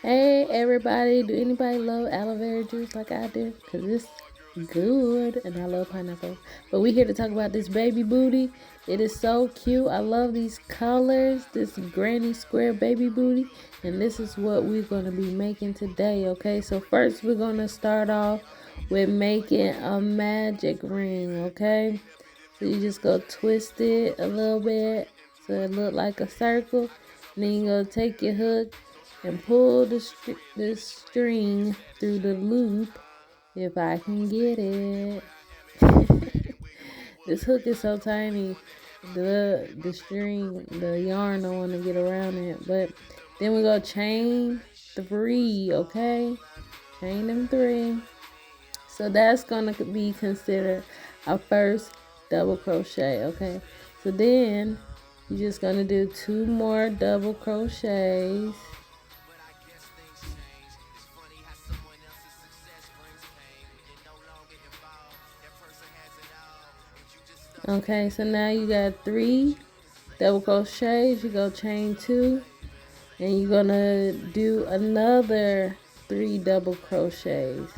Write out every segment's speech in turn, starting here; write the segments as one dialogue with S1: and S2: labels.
S1: Hey everybody, do anybody love aloe vera juice like I do? Cause it's good and I love pineapple. But we here to talk about this baby booty. It is so cute. I love these colors, this granny square baby booty. And this is what we're gonna be making today, okay? So first we're gonna start off with making a magic ring, okay? So you just go twist it a little bit so it look like a circle. And then you go take your hook and pull the string through the loop if I can get it. This hook is so tiny, the string, the yarn don't want to get around it. But then we go chain 3, okay? Chain them 3. So that's gonna be considered our first double crochet, okay? So then you're just gonna do 2 more double crochets. Okay, so now you got 3 double crochets. You go chain 2 and you're gonna do another 3 double crochets.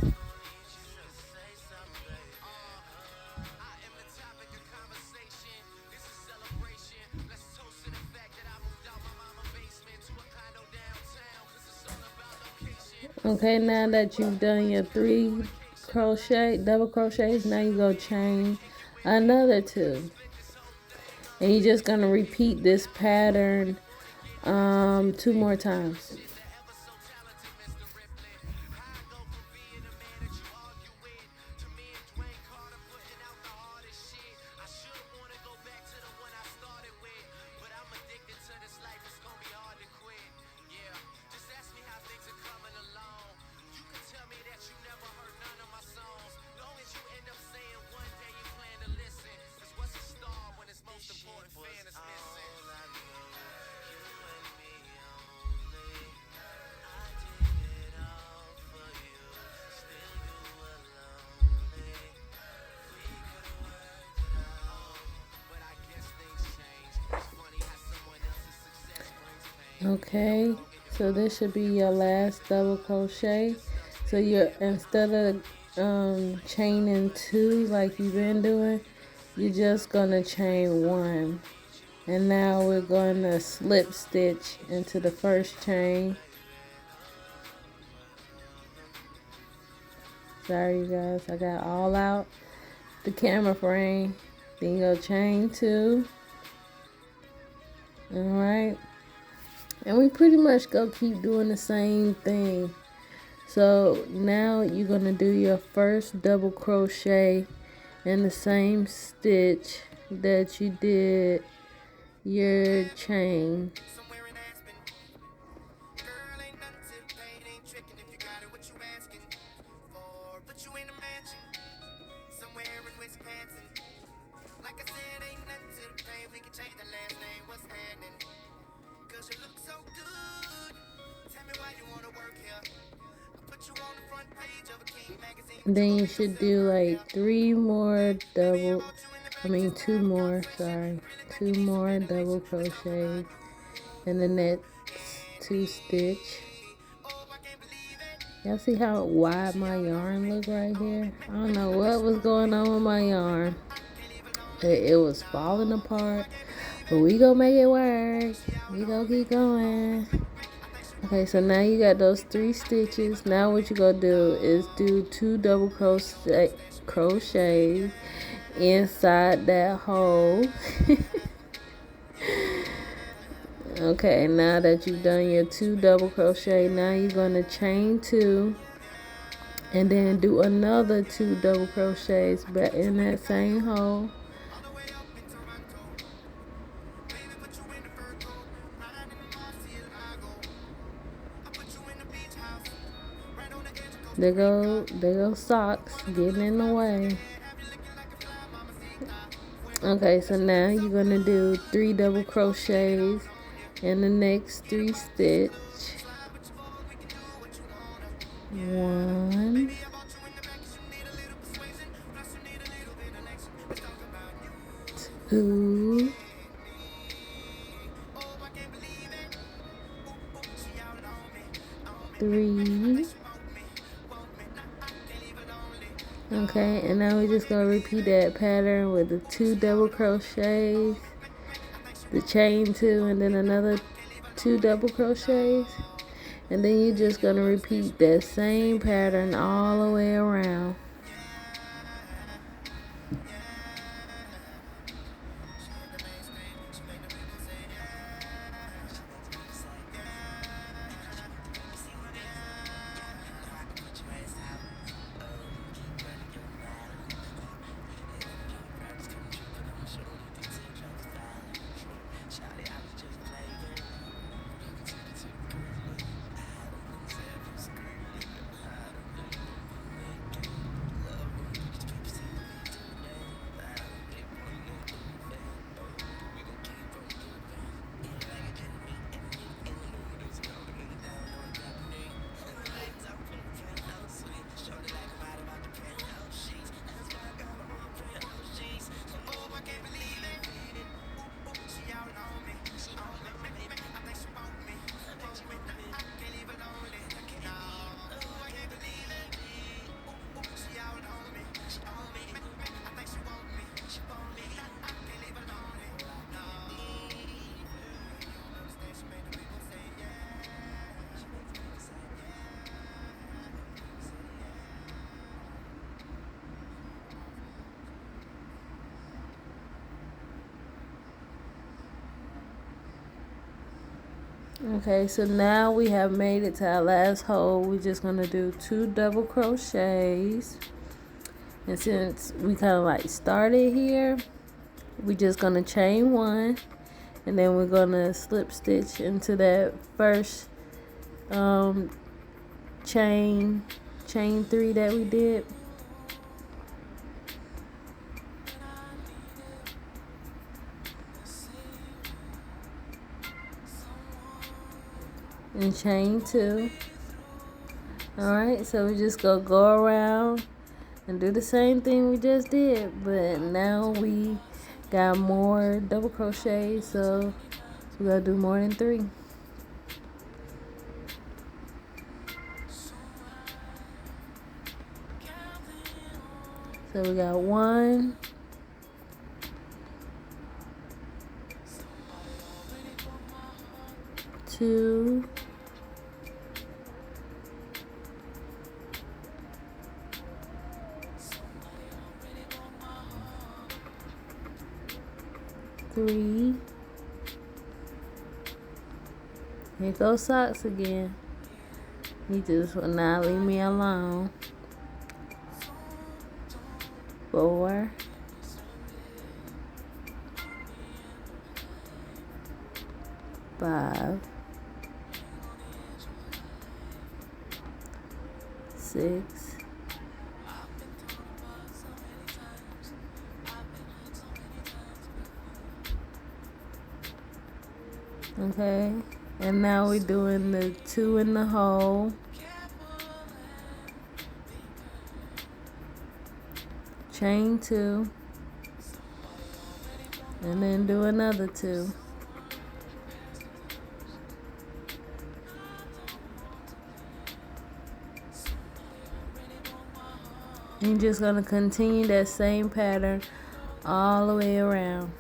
S1: Okay, now that you've done your 3 double crochets, now you go chain another 2. And you're just gonna repeat this pattern 2 more times. Okay, so this should be your last double crochet. So you're, instead of chaining 2 like you've been doing, you're just gonna chain 1. And now we're going to slip stitch into the first chain. Sorry you guys, I got all out the camera frame. Then you go chain 2. Alright, and we pretty much go keep doing the same thing. So now you're gonna do your first double crochet in the same stitch that you did your chain. Then you should do like 2 more, sorry, 2 more double crochets in the next 2 stitch. Y'all see how wide my yarn look right here? I don't know what was going on with my yarn. It was falling apart, but we gonna make it work. We gonna keep going. Okay, so now you got those 3 stitches. Now what you gonna do is do 2 double crochets inside that hole. Okay, now that you've done your 2 double crochet, now you're gonna chain 2 and then do another 2 double crochets back in that same hole. There go socks getting in the way. Okay, so now you're gonna do 3 double crochets in the next 3 stitch. 1, 2, 3. 3. Okay, and now we're just gonna repeat that pattern with the 2 double crochets, the chain 2, and then another 2 double crochets, and then you're just gonna repeat that same pattern all the way around. Okay, so now we have made it to our last hole. We're just gonna do 2 double crochets, and since we kind of like started here, we're just gonna chain 1, and then we're gonna slip stitch into that first chain 3 that we did. And chain 2. Alright, so we just gonna go around and do the same thing we just did, but now we got more double crochets, so we gotta do more than 3. So we got 1, 2, 3. Here goes socks again. He just will not leave me alone. 4, 5, 6, 7. Okay, and now we're doing the 2 in the hole. Chain 2, and then do another 2. You're just gonna continue that same pattern all the way around.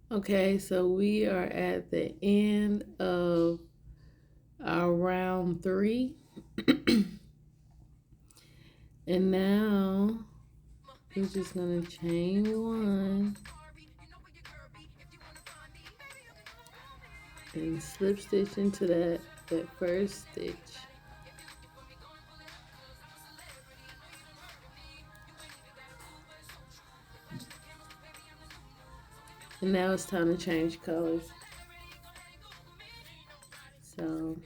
S1: Okay, so we are at the end of our round 3. And now we're just gonna chain 1 and slip stitch into that first stitch. And now it's time to change colors. So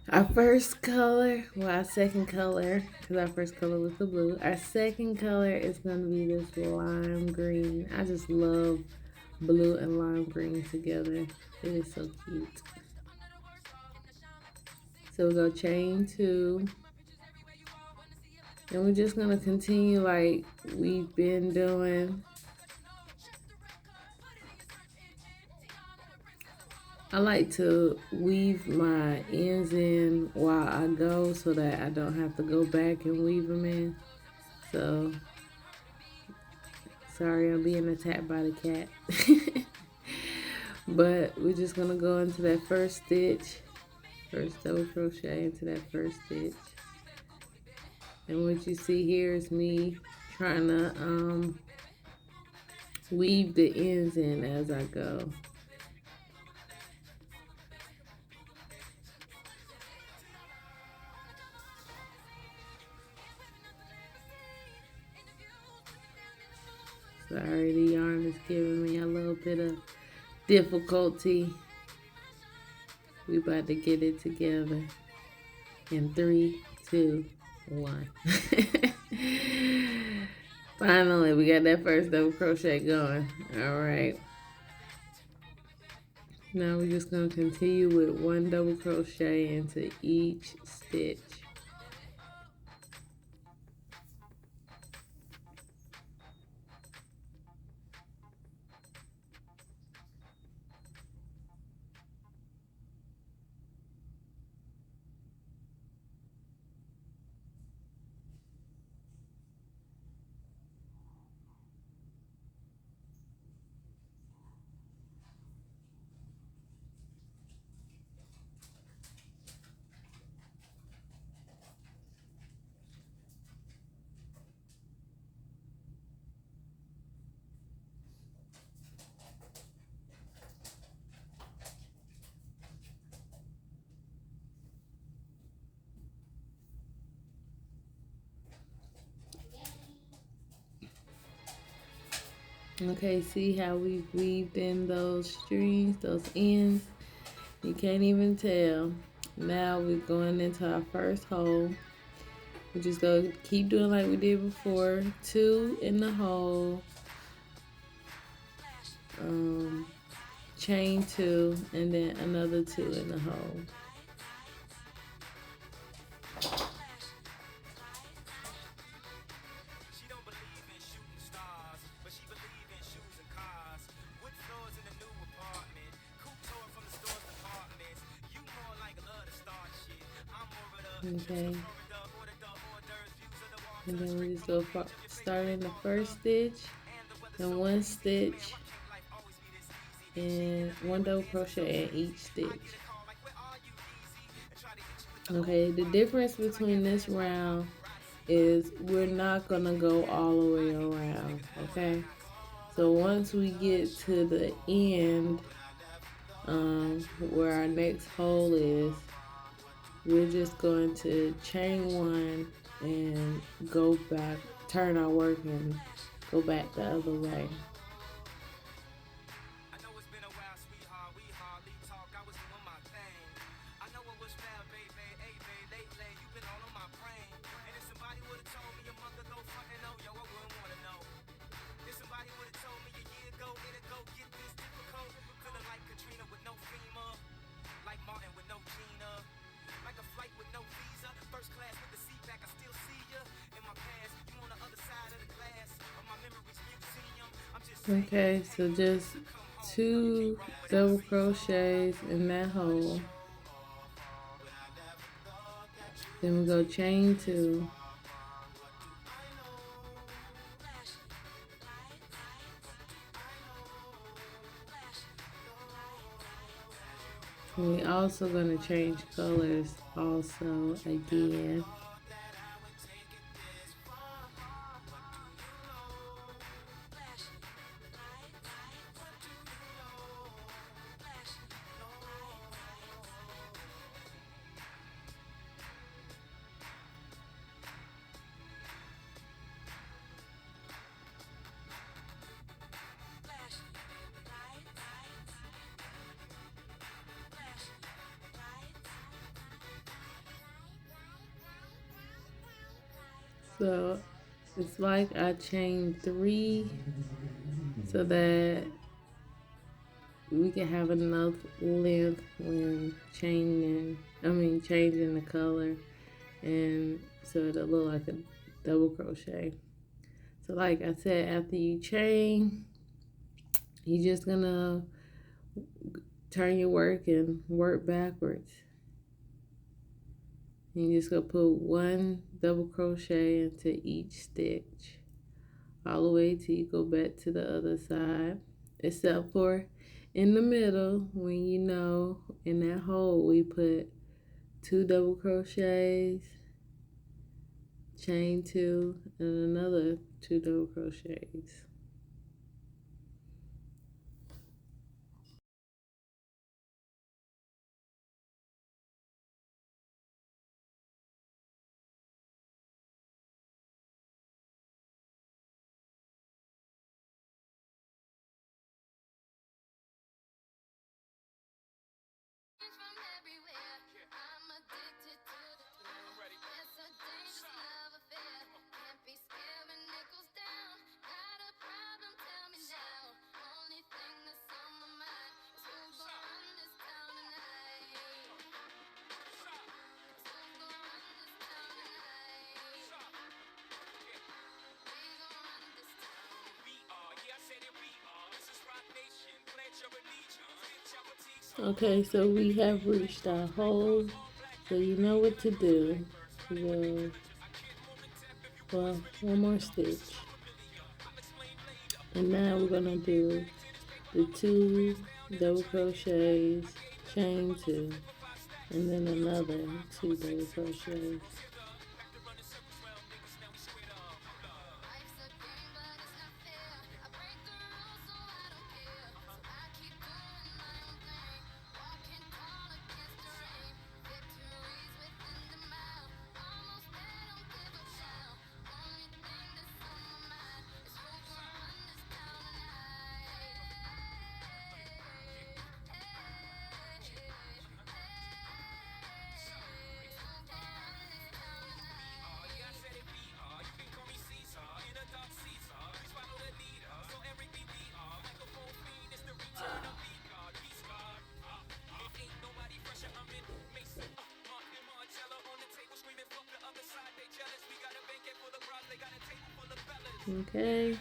S1: our first color, well, our second color, because our first color was the blue. Our second color is going to be this lime green. I just love blue and lime green together. It is so cute. So we're going to chain 2. And we're just going to continue like we've been doing. I like to weave my ends in while I go so that I don't have to go back and weave them in. So, sorry I'm being attacked by the cat. But we're just going to go into that first stitch. First double crochet into that first stitch. And what you see here is me trying to weave the ends in as I go. Sorry, the yarn is giving me a little bit of difficulty. We about to get it together in 3, 2, 1. Finally, we got that first double crochet going. All right. Now we're just going to continue with 1 double crochet into each stitch. Okay, see how we weaved in those strings, those ends? You can't even tell. Now we're going into our first hole. We just go keep doing like we did before. 2 in the hole. Chain 2 and then another 2 in the hole. Okay. And then we just go start in the first stitch and 1 stitch and 1 double crochet in each stitch. Okay, the difference between this round is we're not gonna go all the way around. Okay, so once we get to the end, where our next hole is, we're just going to chain 1 and go back, turn our work and go back the other way. Okay, so just 2 double crochets in that hole. Then we go chain 2. We also gonna change colors also again. So it's like I chained 3 so that we can have enough length when changing the color, and so it'll look like a double crochet. So like I said, after you chain, you're just gonna turn your work and work backwards. And you're just gonna put 1 double crochet into each stitch all the way till you go back to the other side, except for in the middle, when in that hole we put 2 double crochets, chain 2, and another 2 double crochets. Okay, so we have reached our hole, so you know what to do. Well, one more stitch. And now we're gonna do the 2 double crochets, chain 2, and then another 2 double crochets. Okay,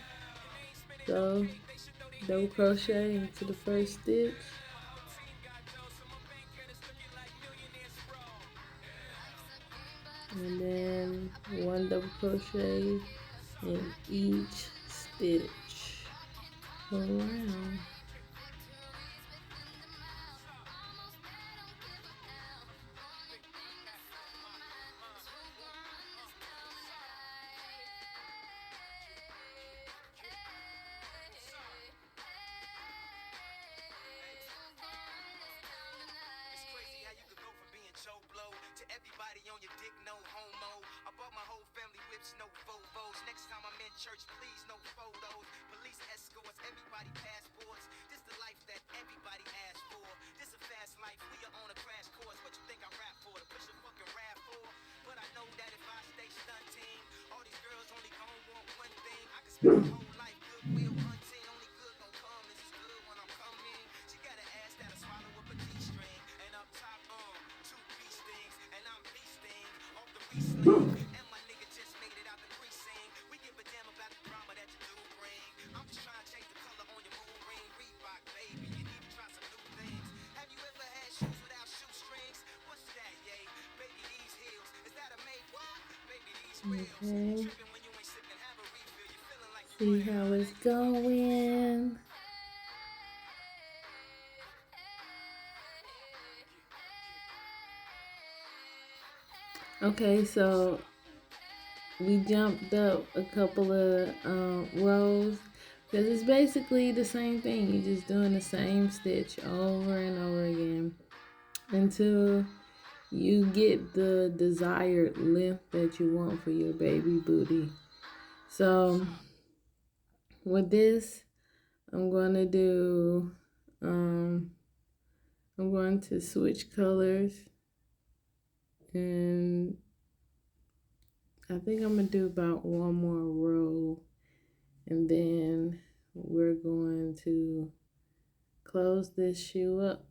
S1: so double crochet into the first stitch, and then 1 double crochet in each stitch around. Okay. See how it's going. Okay, so we jumped up a couple of rows because it's basically the same thing. You're just doing the same stitch over and over again until you get the desired length that you want for your baby booty. So with this, I'm going to do, I'm going to switch colors, and I think I'm going to do about one more row, and then we're going to close this shoe up.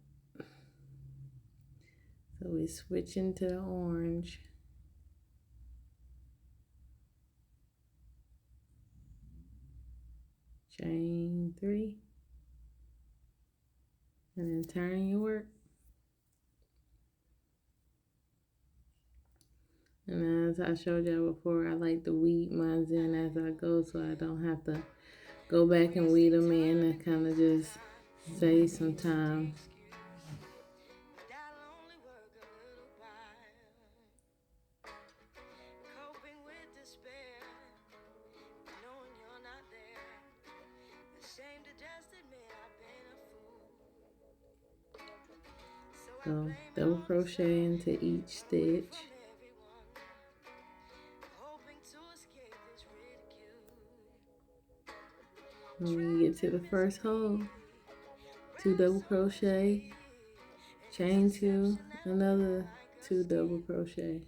S1: So we switch into the orange. Chain 3, and then turn your work. And as I showed y'all before, I like to weed mine in as I go so I don't have to go back and weed them in and kind of just save some time. So double crochet into each stitch. When you get to the first hole, 2 double crochet, chain 2, another 2 double crochet.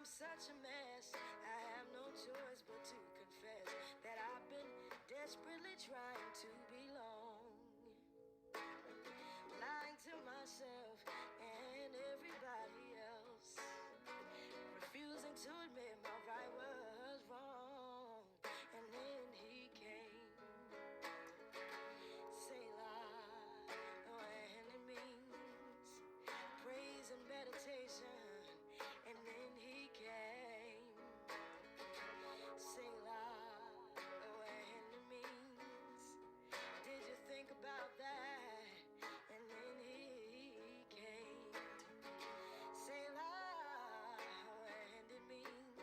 S1: Such a mess, I have no choice but to confess that I've been desperately trying to belong, lying to myself and everybody else, refusing to admit my right was wrong. And then he came, say lie, and it means praise and meditation. And then he came, say lie, and it means did you think about that? And then he came, say lie, and it means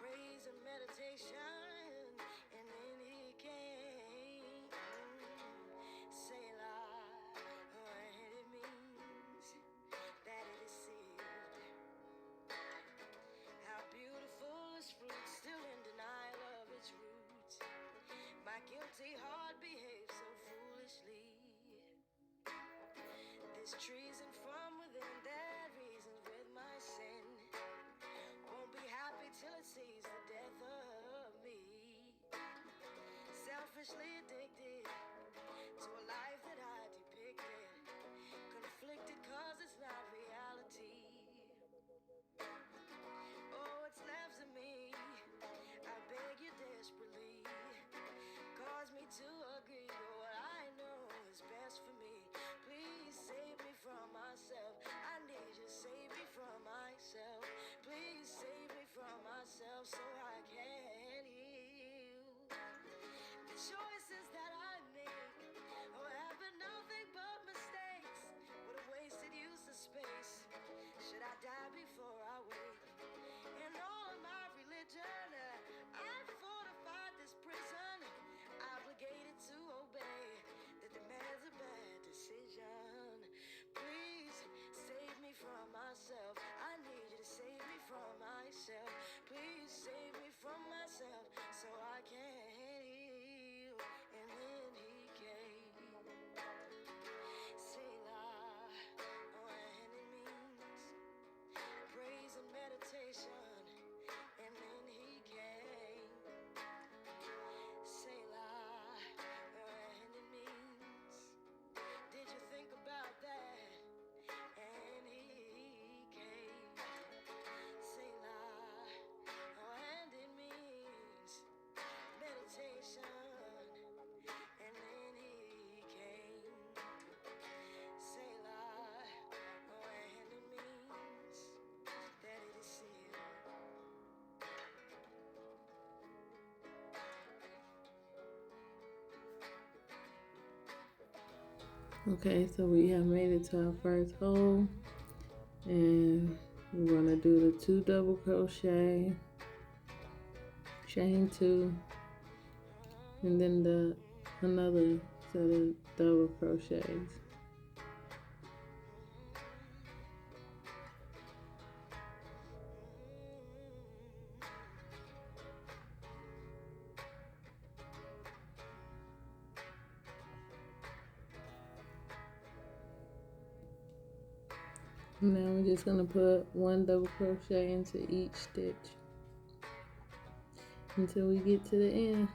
S1: praise and meditation. And then he came, say lie, and it means that it is sealed. How beautiful is fruit, still in denial of its roots. My guilty heart behaves so foolishly. This treason from within that reasons with my sin won't be happy till it sees the death of me. Selfishly addicted to a life that I depicted, conflicted cause it's not reality. Oh, what's left of me, I beg you desperately, cause me to agree to what I know is best for me. Please save me from myself, I need you, save me from myself. Please save me from myself so I can heal the choices that I Okay, so we have made it to our first hole, and we're gonna do the 2 double crochet, chain 2, and then another set of double crochets. Now we're just gonna put 1 double crochet into each stitch until we get to the end.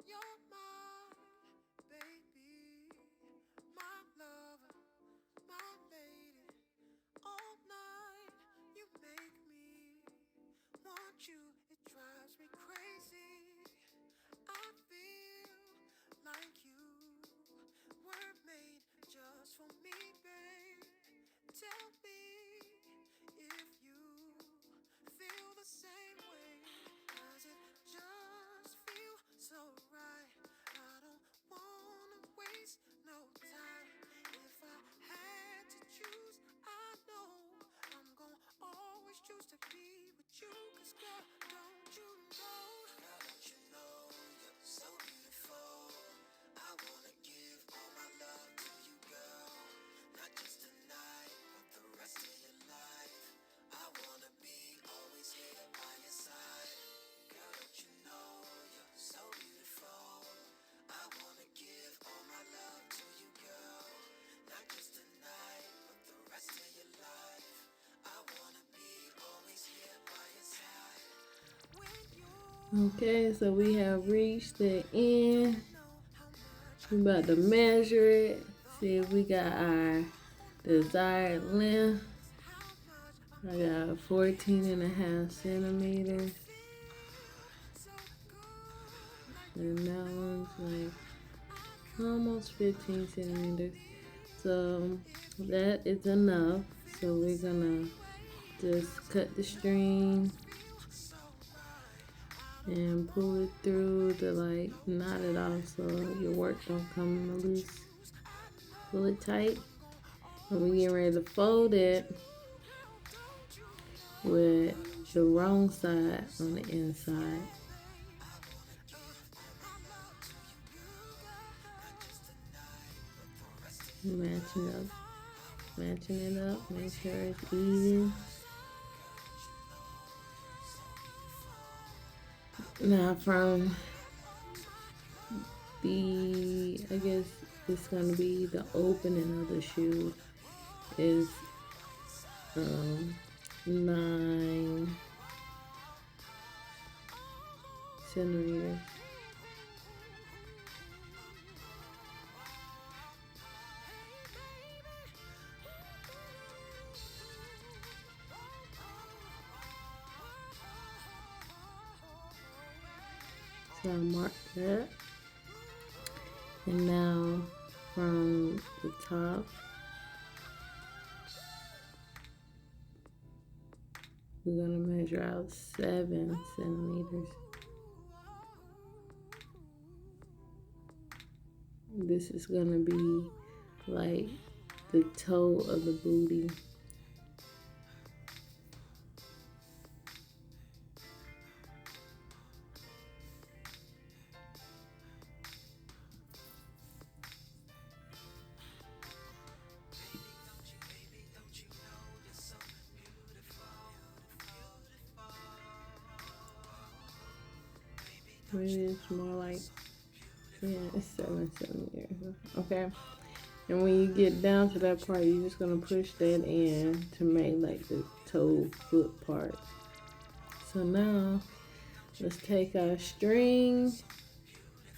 S2: You're my baby, my lover, my lady. All night you make me want you. It drives me crazy. I feel like you were made just for me, babe. Tell me if you feel the same way. Does it just feel so right? I don't wanna waste no time. If I had to choose, I know I'm gonna always choose to be with you. 'Cause girl, don't you know? Girl, don't you know you're so beautiful? I wanna give all my love to you, girl. Not just tonight, but the rest of your life. I wanna be always here by your side. Girl, don't you know you're so beautiful? I wanna give all my love to you, girl. Not just tonight, but the rest of your life. I wanna be always here by your side.
S1: Okay, so we have reached the end. We're about to measure it, see if we got our desired length. I got 14.5 centimeters. And that one's like almost 15 centimeters. So that is enough. So we're gonna just cut the string and pull it through to like knot it off so your work don't come loose. Pull it tight. And we get ready to fold it with the wrong side on the inside. Matching it up, make sure it's even. Now from I guess it's gonna be the opening of the shoe is 9 centimeters. So I marked that. And now from the top, we're gonna measure out 7 centimeters. This is gonna be like the toe of the booty. Maybe it's more like, yeah, it's 7 centimeters. Okay. And when you get down to that part, you're just gonna push that in to make like the toe foot part. So now let's take our string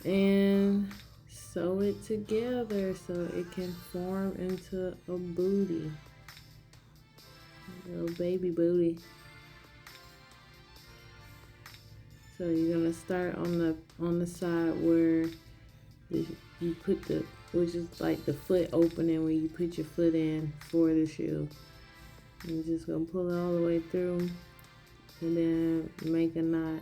S1: and sew it together so it can form into a booty. A little baby booty. So you're gonna start on the side where you put the, which is like the foot opening where you put your foot in for the shoe. You're just gonna pull it all the way through and then make a knot.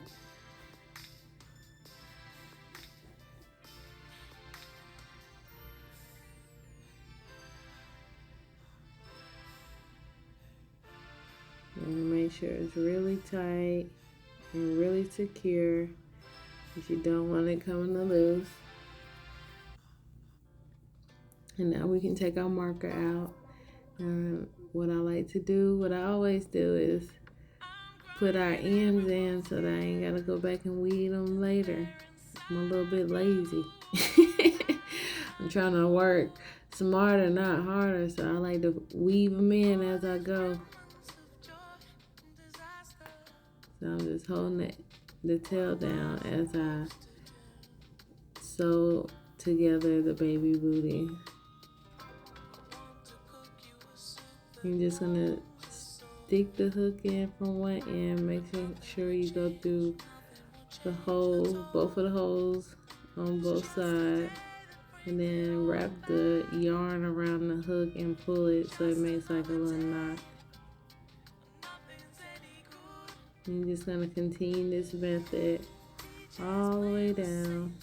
S1: And make sure it's really tight and really secure because you don't want it coming to loose. And now we can take our marker out. And what I like to do, what I always do is put our ends in so that I ain't gotta go back and weed them later. I'm a little bit lazy. I'm trying to work smarter, not harder, so I like to weave them in as I go. So I'm just holding the tail down as I sew together the baby booty. You're just gonna stick the hook in from one end, make sure you go through the holes, both of the holes on both sides, and then wrap the yarn around the hook and pull it so it makes like a little knot. You're just gonna continue this method all the way down.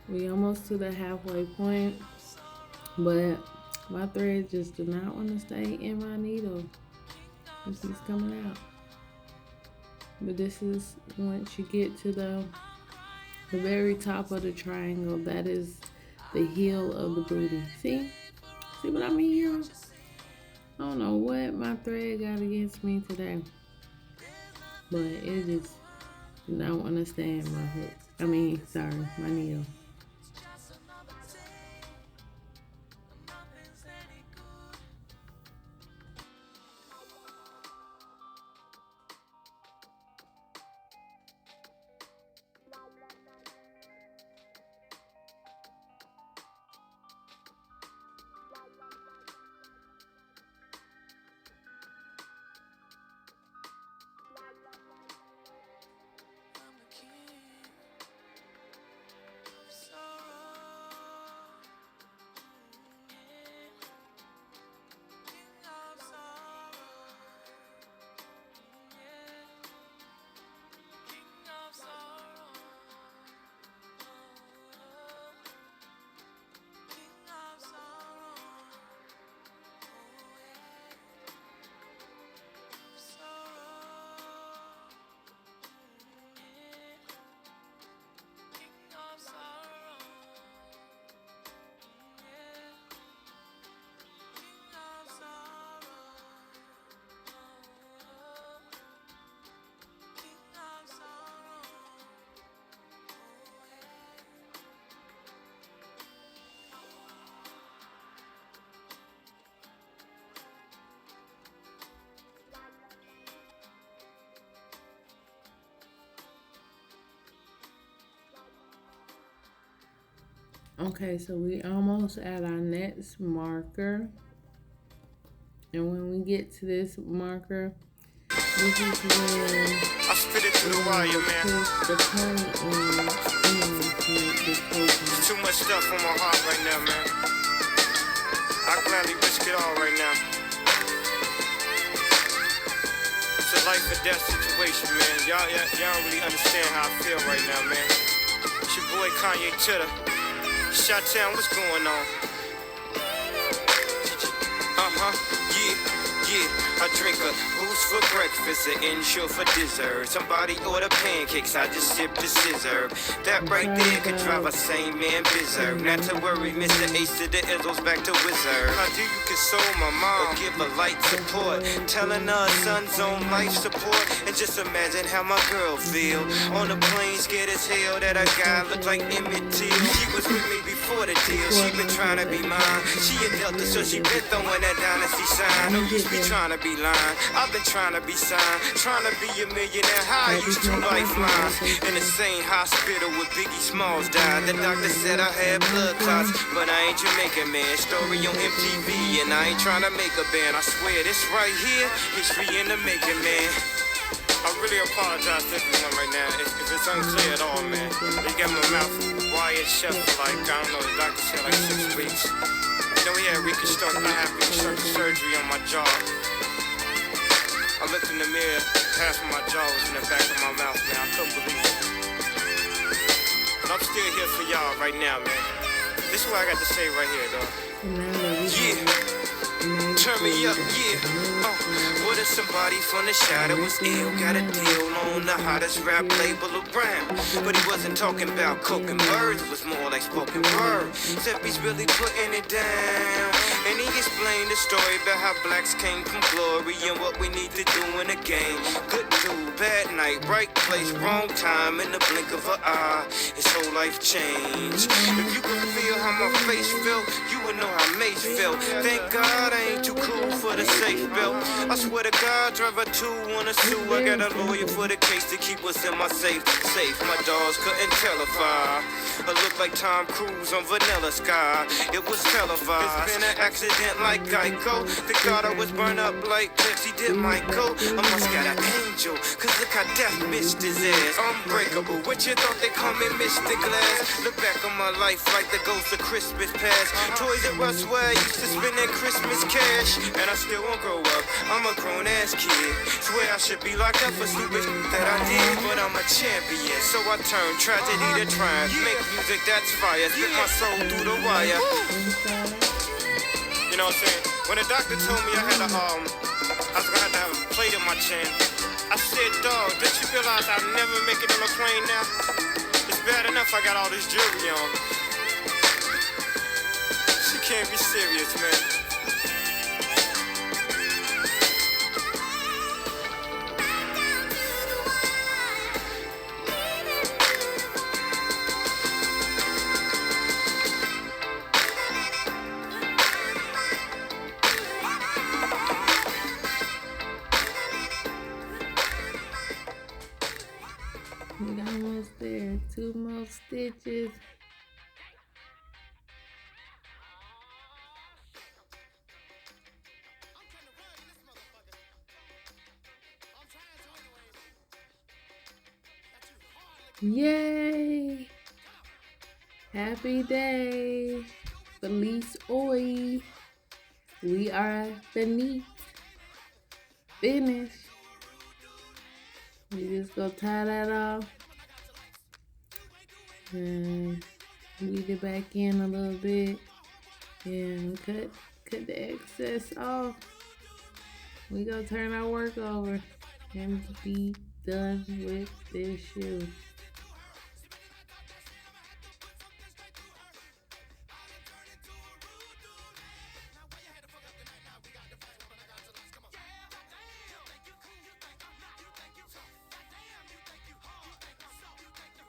S1: We almost to the halfway point, but my thread just do not want to stay in my needle. It keeps coming out. But this is once you get to the very top of the triangle, that is the heel of the booty. See what I mean here? I don't know what my thread got against me today, but it just do not want to stay in my hook. My needle. Okay, so we almost at our next marker. And when we get to this marker, this is when
S2: I spit it through the
S1: we're
S2: wire,
S1: going to
S2: man.
S1: push the point in to make this open.
S2: Too much stuff on my heart right now, man. I gladly risk it all right now. It's a life or death situation, man. Y'all don't really understand how I feel right now, man. It's your boy Kanye Titter. Shot-town, what's going on? Yeah, I drink a boost for breakfast, an insure for dessert. Somebody order pancakes, I just sip the scissor. That right there could drive a sane man berserk. Not to worry, Mr. Ace to the Izzles back to Wizard. How do you console my mom or give her light support? Telling her son's on life support. And just imagine how my girl feel on the plane, scared as hell that a guy looked like Emmett Till. She was with me before the deal, she been trying to be mine. She a Delta, so she been throwing that dynasty sign. No use me trying to be lying, I've been trying to be signed. Trying to be a millionaire, how I used two lifelines. In the same hospital where Biggie Smalls died. The doctor said I had blood clots, but I ain't Jamaican, man. Story on MTV, and I ain't trying to make a band. I swear this right here, history in the making, man. I really apologize to everyone right now if it's unclear at all, man. They got my mouth wired shut for like, I don't know, the doctor said like 6 weeks. You know, we had reconstructive surgery on my jaw. I looked in the mirror, half of my jaw was in the back of my mouth, man. I couldn't believe it. But I'm still here for y'all right now, man. This is what I got to say right here, though. Yeah. Turn me up, yeah. What if somebody from the shadow was ill? Got a deal on the hottest rap label around. But he wasn't talking about coke and birds, it was more like spoken word. Except he's really putting it down. And he explained the story about how blacks came from glory and what we need to do in the game. Good dude, bad night, right place, wrong time, in the blink of an eye. His whole life changed. If you could feel how my face felt, you would know how Mace felt. Thank God I ain't too cool for the safe belt. I swear to God, driver 2 on a sue. I got a lawyer for the case to keep us in my safe. My dogs couldn't tell if I looked like Tom Cruise on Vanilla Sky. It was televised. It's been an accident like Geico. Thank God I was burned up like Pepsi did Michael. I must got an angel, cause look how death missed his ass. Unbreakable, what you thought they call me Mr. Glass? Look back on my life like the ghost of Christmas past. Toys R Us where I used to spend that Christmas cash. And I still won't grow up, I'm a grown ass kid. Swear I should be locked up for stupid that I did. But I'm a champion, so I turn tragedy to triumph. Make music that's fire, spit my soul through the wire. You know what I'm saying? When the doctor told me I was gonna have to have a plate in my chin, I said, dog, did you realize I'll never make it on a plane now? It's bad enough I got all this jewelry on. She can't be serious, man.
S1: We almost there. 2 more stitches. Yay! Happy day. Feliz hoy. We are finished. We just go tie that off and weed it back in a little bit and cut the excess off. We gonna turn our work over and be done with this shoe.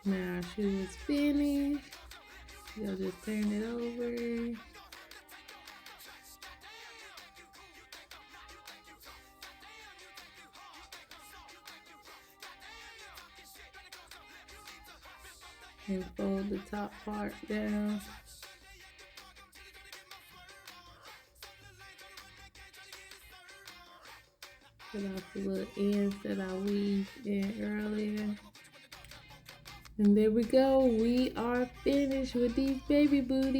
S1: Now our shoe is finished. You'll just turn it over. And fold the top part down. Cut off the little ends that I weaved in earlier. And there we go. We are finished with these baby booties.